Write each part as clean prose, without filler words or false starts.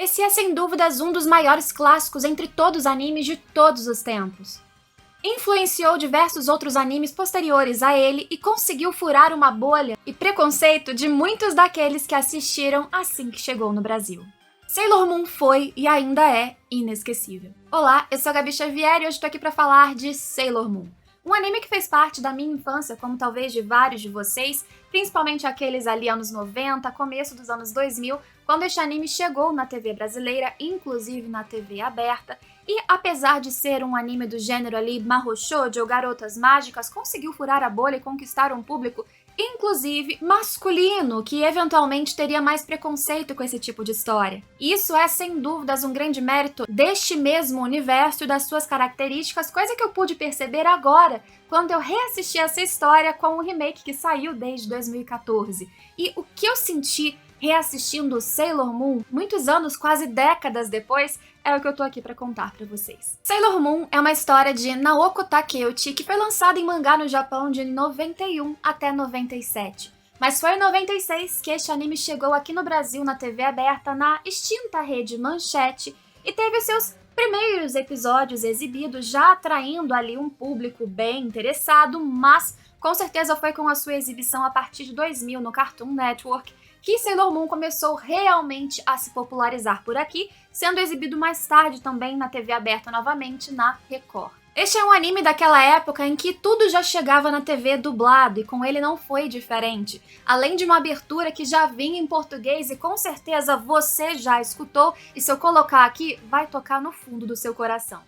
Esse é sem dúvidas um dos maiores clássicos entre todos os animes de todos os tempos. Influenciou diversos outros animes posteriores a ele e conseguiu furar uma bolha e preconceito de muitos daqueles que assistiram assim que chegou no Brasil. Sailor Moon foi e ainda é inesquecível. Olá, eu sou a Gabi Xavier e hoje estou aqui para falar de Sailor Moon. Um anime que fez parte da minha infância, como talvez de vários de vocês, principalmente aqueles ali anos 90, começo dos anos 2000, quando este anime chegou na TV brasileira, inclusive na TV aberta, e apesar de ser um anime do gênero ali Mahou Shoujo ou Garotas Mágicas, conseguiu furar a bolha e conquistar um público, inclusive masculino, que eventualmente teria mais preconceito com esse tipo de história. Isso é, sem dúvidas, um grande mérito deste mesmo universo e das suas características, coisa que eu pude perceber agora, quando eu reassisti essa história com o remake que saiu desde 2014. E o que eu senti reassistindo Sailor Moon, muitos anos, quase décadas depois, é o que eu tô aqui pra contar pra vocês. Sailor Moon é uma história de Naoko Takeuchi que foi lançada em mangá no Japão de 91 até 97. Mas foi em 96 que este anime chegou aqui no Brasil na TV aberta na extinta rede Manchete e teve seus primeiros episódios exibidos, já atraindo ali um público bem interessado, mas com certeza foi com a sua exibição a partir de 2000 no Cartoon Network que Sailor Moon começou realmente a se popularizar por aqui, sendo exibido mais tarde também na TV aberta novamente na Record. Este é um anime daquela época em que tudo já chegava na TV dublado e com ele não foi diferente. Além de uma abertura que já vinha em português e com certeza você já escutou, e se eu colocar aqui, vai tocar no fundo do seu coração.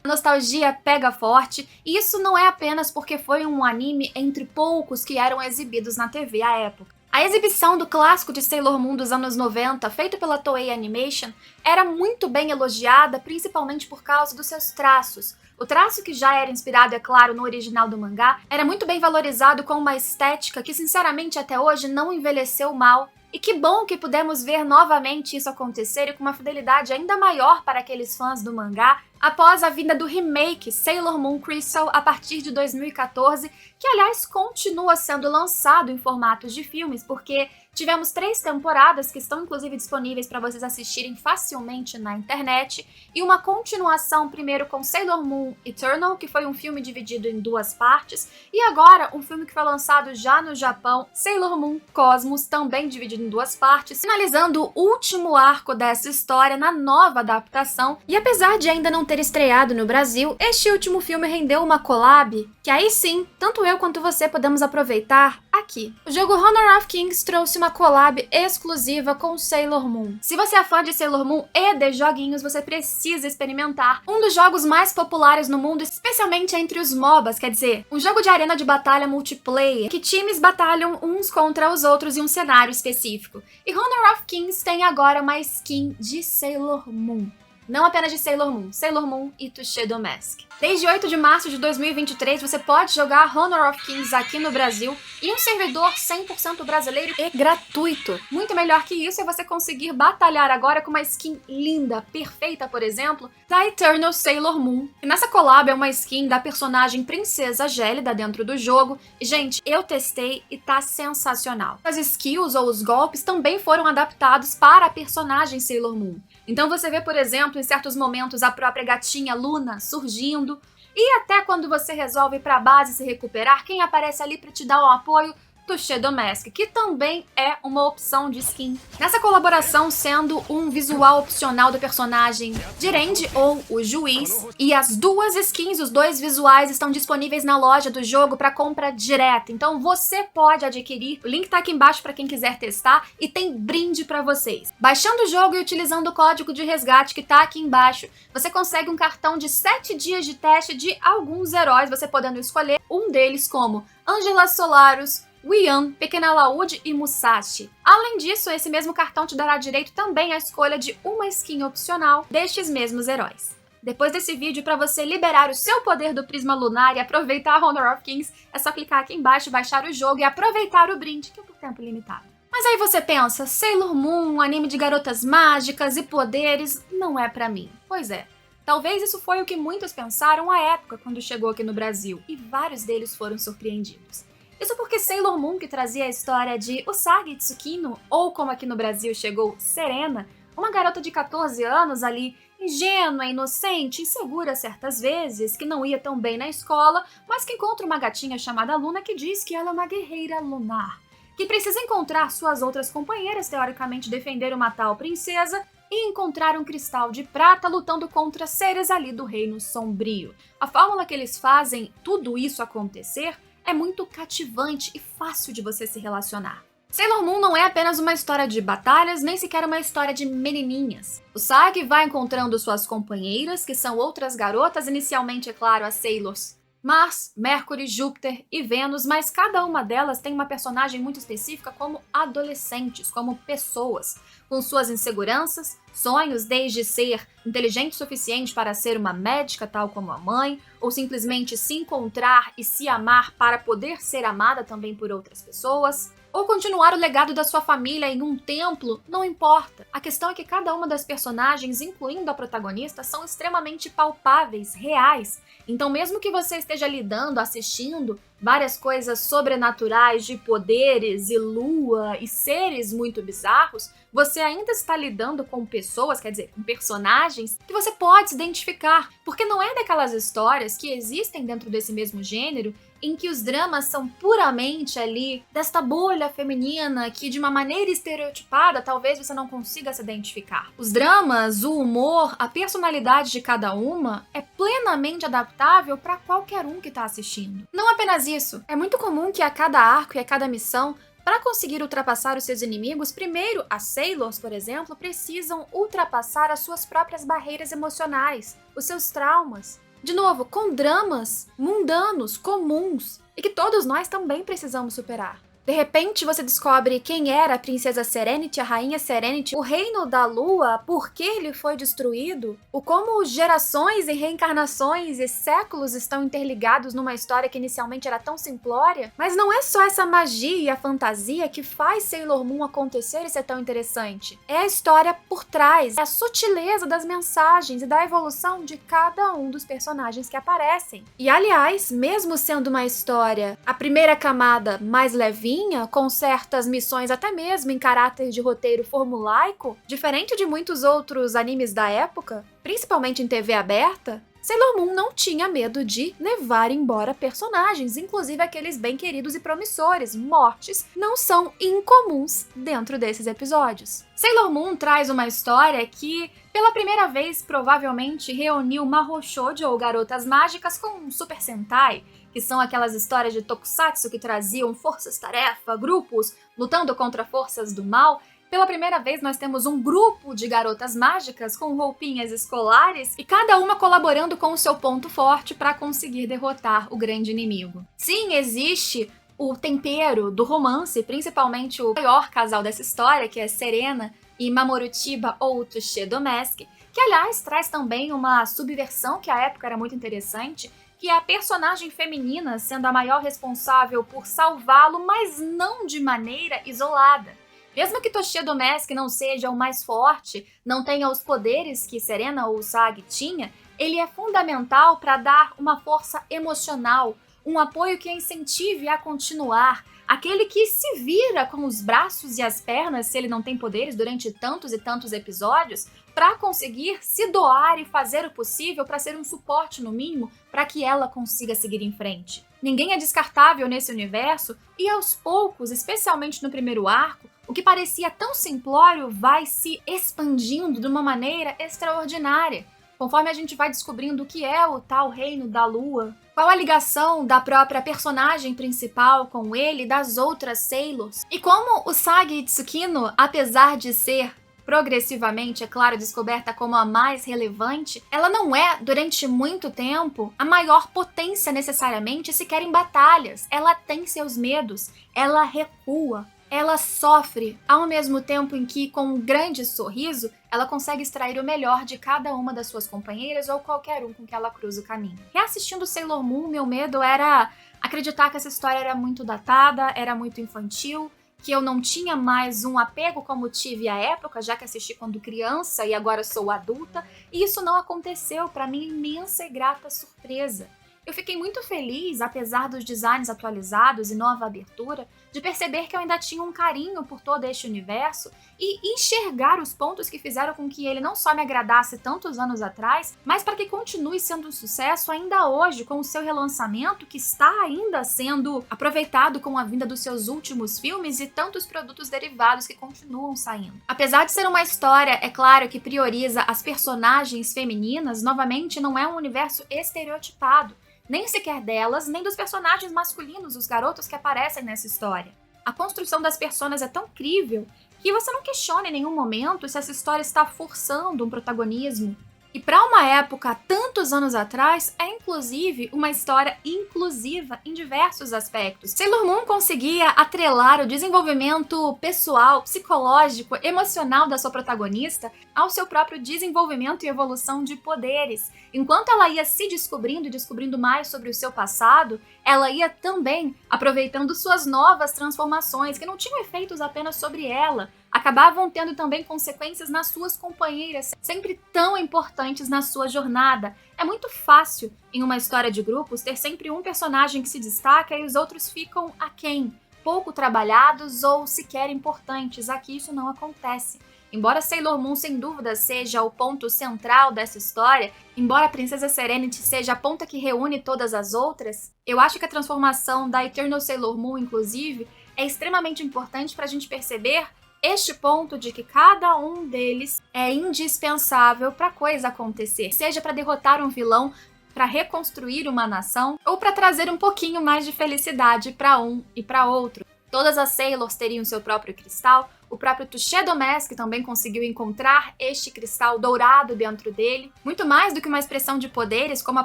A nostalgia pega forte, e isso não é apenas porque foi um anime entre poucos que eram exibidos na TV à época. A exibição do clássico de Sailor Moon dos anos 90, feito pela Toei Animation, era muito bem elogiada, principalmente por causa dos seus traços. O traço, que já era inspirado, é claro, no original do mangá, era muito bem valorizado com uma estética que, sinceramente, até hoje não envelheceu mal. E que bom que pudemos ver novamente isso acontecer e com uma fidelidade ainda maior para aqueles fãs do mangá, após a vinda do remake Sailor Moon Crystal a partir de 2014, que aliás continua sendo lançado em formatos de filmes, porque tivemos 3 temporadas que estão inclusive disponíveis para vocês assistirem facilmente na internet, e uma continuação primeiro com Sailor Moon Eternal, que foi um filme dividido em 2 partes, e agora um filme que foi lançado já no Japão, Sailor Moon Cosmos, também dividido em 2 partes, finalizando o último arco dessa história na nova adaptação, e apesar de ainda não ter estreado no Brasil, este último filme rendeu uma collab, que aí sim, tanto eu quanto você podemos aproveitar aqui. O jogo Honor of Kings trouxe uma collab exclusiva com Sailor Moon. Se você é fã de Sailor Moon e de joguinhos, você precisa experimentar um dos jogos mais populares no mundo, especialmente entre os MOBAs, quer dizer, um jogo de arena de batalha multiplayer, que times batalham uns contra os outros em um cenário específico. E Honor of Kings tem agora uma skin de Sailor Moon. Não apenas de Sailor Moon e Tushido Mask. Desde 8 de março de 2023, você pode jogar Honor of Kings aqui no Brasil em um servidor 100% brasileiro e gratuito. Muito melhor que isso é você conseguir batalhar agora com uma skin linda, perfeita, por exemplo, da Eternal Sailor Moon. E nessa collab é uma skin da personagem Princesa Gélida dentro do jogo. E, gente, eu testei e tá sensacional. As skills ou os golpes também foram adaptados para a personagem Sailor Moon. Então você vê, por exemplo, em certos momentos a própria gatinha Luna surgindo, e até quando você resolve ir pra base se recuperar, quem aparece ali pra te dar um apoio? Tushido Mask, que também é uma opção de skin. Nessa colaboração sendo um visual opcional do personagem Jirenji, ou o Juiz, e as 2 skins, os 2 visuais estão disponíveis na loja do jogo para compra direta, então você pode adquirir, o link tá aqui embaixo para quem quiser testar, e tem brinde para vocês. Baixando o jogo e utilizando o código de resgate que tá aqui embaixo, você consegue um cartão de 7 dias de teste de alguns heróis, você podendo escolher um deles como Angela Solaris, Wian, Pequena Laúde e Musashi. Além disso, esse mesmo cartão te dará direito também à escolha de uma skin opcional destes mesmos heróis. Depois desse vídeo, para você liberar o seu poder do Prisma Lunar e aproveitar Honor of Kings, é só clicar aqui embaixo, baixar o jogo e aproveitar o brinde, que é por tempo limitado. Mas aí você pensa, Sailor Moon, um anime de garotas mágicas e poderes, não é pra mim. Pois é. Talvez isso foi o que muitos pensaram à época quando chegou aqui no Brasil, e vários deles foram surpreendidos. Isso porque Sailor Moon, que trazia a história de Usagi Tsukino, ou como aqui no Brasil chegou, Serena, uma garota de 14 anos ali, ingênua, inocente, insegura certas vezes, que não ia tão bem na escola, mas que encontra uma gatinha chamada Luna que diz que ela é uma guerreira lunar, que precisa encontrar suas outras companheiras, teoricamente defender uma tal princesa, e encontrar um cristal de prata lutando contra seres ali do reino sombrio. A fórmula que eles fazem tudo isso acontecer é muito cativante e fácil de você se relacionar. Sailor Moon não é apenas uma história de batalhas, nem sequer uma história de menininhas. Usagi vai encontrando suas companheiras, que são outras garotas, inicialmente, é claro, as Sailors Mars, Mercury, Júpiter e Vênus, mas cada uma delas tem uma personagem muito específica como adolescentes, como pessoas, com suas inseguranças, sonhos desde ser inteligente o suficiente para ser uma médica tal como a mãe, ou simplesmente se encontrar e se amar para poder ser amada também por outras pessoas, ou continuar o legado da sua família em um templo, não importa. A questão é que cada uma das personagens, incluindo a protagonista, são extremamente palpáveis, reais. Então, mesmo que você esteja lidando, assistindo várias coisas sobrenaturais de poderes e lua e seres muito bizarros, você ainda está lidando com pessoas, quer dizer, com personagens que você pode se identificar, porque não é daquelas histórias que existem dentro desse mesmo gênero em que os dramas são puramente ali desta bolha feminina que de uma maneira estereotipada talvez você não consiga se identificar. Os dramas, o humor, a personalidade de cada uma é plenamente adaptável para qualquer um que está assistindo. Não apenas isso, é muito comum que a cada arco e a cada missão, para conseguir ultrapassar os seus inimigos, primeiro, as Sailors, por exemplo, precisam ultrapassar as suas próprias barreiras emocionais, os seus traumas. De novo, com dramas mundanos, comuns, e que todos nós também precisamos superar. De repente, você descobre quem era a princesa Serenity, a rainha Serenity, o reino da lua, por que ele foi destruído, o como gerações e reencarnações e séculos estão interligados numa história que inicialmente era tão simplória. Mas não é só essa magia e a fantasia que faz Sailor Moon acontecer e ser tão interessante. É a história por trás, é a sutileza das mensagens e da evolução de cada um dos personagens que aparecem. E aliás, mesmo sendo uma história, a primeira camada mais levinha, com certas missões até mesmo em caráter de roteiro formulaico, diferente de muitos outros animes da época, principalmente em TV aberta, Sailor Moon não tinha medo de levar embora personagens, inclusive aqueles bem queridos e promissores. Mortes não são incomuns dentro desses episódios. Sailor Moon traz uma história que, pela primeira vez, provavelmente reuniu Mahou Shoujo, ou garotas mágicas, com um Super Sentai, que são aquelas histórias de tokusatsu que traziam forças-tarefa, grupos lutando contra forças do mal. Pela primeira vez, nós temos um grupo de garotas mágicas com roupinhas escolares e cada uma colaborando com o seu ponto forte para conseguir derrotar o grande inimigo. Sim, existe o tempero do romance, principalmente o maior casal dessa história, que é Serena e Mamoru Chiba ou Tushido Mask, que aliás traz também uma subversão que à época era muito interessante, que é a personagem feminina sendo a maior responsável por salvá-lo, mas não de maneira isolada. Mesmo que Toshido Mask não seja o mais forte, não tenha os poderes que Serena ou Usagi tinha, ele é fundamental para dar uma força emocional, um apoio que a incentive a continuar, aquele que se vira com os braços e as pernas, se ele não tem poderes, durante tantos e tantos episódios, para conseguir se doar e fazer o possível para ser um suporte, no mínimo, para que ela consiga seguir em frente. Ninguém é descartável nesse universo e, aos poucos, especialmente no primeiro arco, o que parecia tão simplório vai se expandindo de uma maneira extraordinária, conforme a gente vai descobrindo o que é o tal Reino da Lua, qual a ligação da própria personagem principal com ele e das outras Sailors, e como Usagi Tsukino, apesar de ser progressivamente, é claro, descoberta como a mais relevante, ela não é, durante muito tempo, a maior potência necessariamente, sequer em batalhas. Ela tem seus medos, ela recua, ela sofre, ao mesmo tempo em que, com um grande sorriso, ela consegue extrair o melhor de cada uma das suas companheiras ou qualquer um com que ela cruza o caminho. Reassistindo Sailor Moon, meu medo era acreditar que essa história era muito datada, era muito infantil, que eu não tinha mais um apego como tive à época, já que assisti quando criança e agora sou adulta, e isso não aconteceu, para minha imensa e grata surpresa. Eu fiquei muito feliz, apesar dos designs atualizados e nova abertura, de perceber que eu ainda tinha um carinho por todo este universo e enxergar os pontos que fizeram com que ele não só me agradasse tantos anos atrás, mas para que continue sendo um sucesso ainda hoje com o seu relançamento, que está ainda sendo aproveitado com a vinda dos seus últimos filmes e tantos produtos derivados que continuam saindo. Apesar de ser uma história, é claro, que prioriza as personagens femininas, novamente não é um universo estereotipado, nem sequer delas, nem dos personagens masculinos, os garotos que aparecem nessa história. A construção das personas é tão incrível que você não questiona em nenhum momento se essa história está forçando um protagonismo. E para uma época, tantos anos atrás, é inclusive uma história inclusiva em diversos aspectos. Sailor Moon conseguia atrelar o desenvolvimento pessoal, psicológico, emocional da sua protagonista ao seu próprio desenvolvimento e evolução de poderes. Enquanto ela ia se descobrindo e descobrindo mais sobre o seu passado, ela ia também aproveitando suas novas transformações, que não tinham efeitos apenas sobre ela, acabavam tendo também consequências nas suas companheiras, sempre tão importantes na sua jornada. É muito fácil, em uma história de grupos, ter sempre um personagem que se destaca e os outros ficam aquém, pouco trabalhados ou sequer importantes. Aqui isso não acontece. Embora Sailor Moon, sem dúvida, seja o ponto central dessa história, embora a Princesa Serenity seja a ponta que reúne todas as outras, eu acho que a transformação da Eternal Sailor Moon, inclusive, é extremamente importante para a gente perceber este ponto de que cada um deles é indispensável para a coisa acontecer, seja para derrotar um vilão, para reconstruir uma nação ou para trazer um pouquinho mais de felicidade para um e para outro. Todas as Sailors teriam seu próprio cristal, o próprio Touché Domesque também conseguiu encontrar este cristal dourado dentro dele. Muito mais do que uma expressão de poderes, como a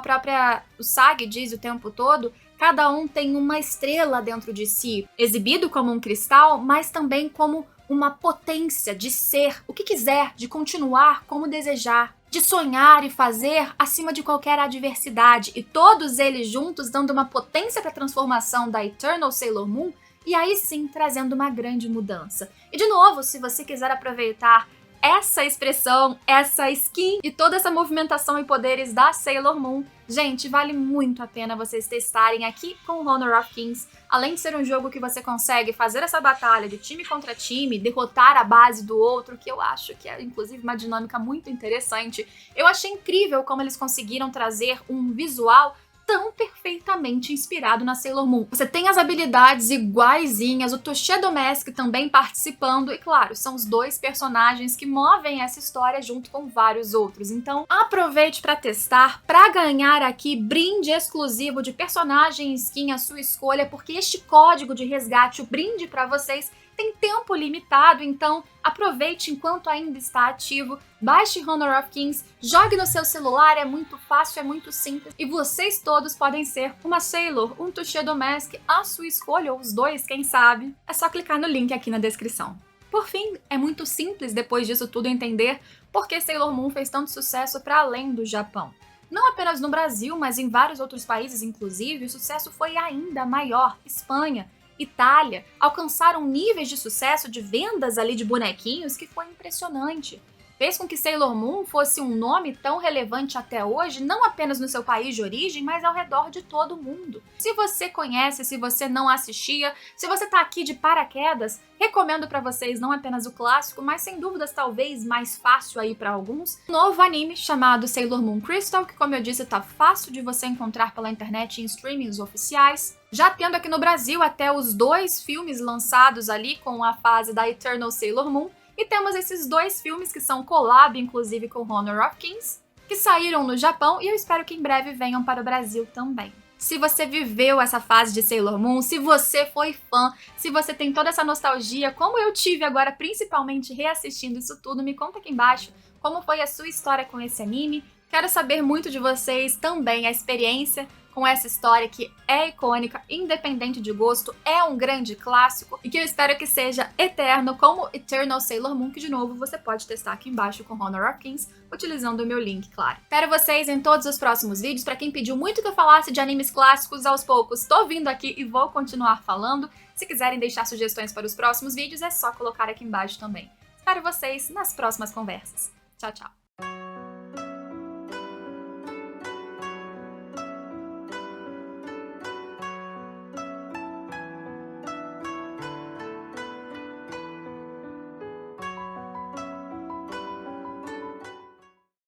própria Usagi diz o tempo todo, cada um tem uma estrela dentro de si, exibido como um cristal, mas também como uma potência de ser o que quiser, de continuar como desejar, de sonhar e fazer acima de qualquer adversidade, e todos eles juntos dando uma potência para a transformação da Eternal Sailor Moon, e aí sim trazendo uma grande mudança. E de novo, se você quiser aproveitar essa expressão, essa skin e toda essa movimentação e poderes da Sailor Moon, gente, vale muito a pena vocês testarem aqui com Honor of Kings. Além de ser um jogo que você consegue fazer essa batalha de time contra time, derrotar a base do outro, que eu acho que é inclusive uma dinâmica muito interessante, eu achei incrível como eles conseguiram trazer um visual tão perfeitamente inspirado na Sailor Moon. Você tem as habilidades iguaizinhas, o Touché Domesque também participando, e claro, são os dois personagens que movem essa história junto com vários outros. Então, aproveite para testar, para ganhar aqui brinde exclusivo de personagem e skin à sua escolha, porque este código de resgate, o brinde para vocês, tem tempo limitado, então aproveite enquanto ainda está ativo, baixe Honor of Kings, jogue no seu celular, é muito fácil, é muito simples, e vocês todos podem ser uma Sailor, um Touché Domesque, à sua escolha, ou os dois, quem sabe. É só clicar no link aqui na descrição. Por fim, é muito simples depois disso tudo entender por que Sailor Moon fez tanto sucesso para além do Japão. Não apenas no Brasil, mas em vários outros países, inclusive, o sucesso foi ainda maior. Espanha, Itália, alcançaram níveis de sucesso de vendas ali de bonequinhos que foi impressionante. Fez com que Sailor Moon fosse um nome tão relevante até hoje, não apenas no seu país de origem, mas ao redor de todo o mundo. Se você conhece, se você não assistia, se você tá aqui de paraquedas, recomendo para vocês não apenas o clássico, mas sem dúvidas talvez mais fácil aí para alguns, um novo anime chamado Sailor Moon Crystal, que como eu disse tá fácil de você encontrar pela internet em streamings oficiais. Já tendo aqui no Brasil até os 2 filmes lançados ali com a fase da Eternal Sailor Moon, e temos esses 2 filmes que são collab, inclusive com Honor of Kings, que saíram no Japão e eu espero que em breve venham para o Brasil também. Se você viveu essa fase de Sailor Moon, se você foi fã, se você tem toda essa nostalgia, como eu tive agora, principalmente reassistindo isso tudo, me conta aqui embaixo como foi a sua história com esse anime. Quero saber muito de vocês também, a experiência com essa história que é icônica, independente de gosto, é um grande clássico e que eu espero que seja eterno, como Eternal Sailor Moon, que de novo você pode testar aqui embaixo com Honor of Kings, utilizando o meu link, claro. Espero vocês em todos os próximos vídeos. Pra quem pediu muito que eu falasse de animes clássicos, aos poucos tô vindo aqui e vou continuar falando. Se quiserem deixar sugestões para os próximos vídeos, é só colocar aqui embaixo também. Espero vocês nas próximas conversas. Tchau, tchau!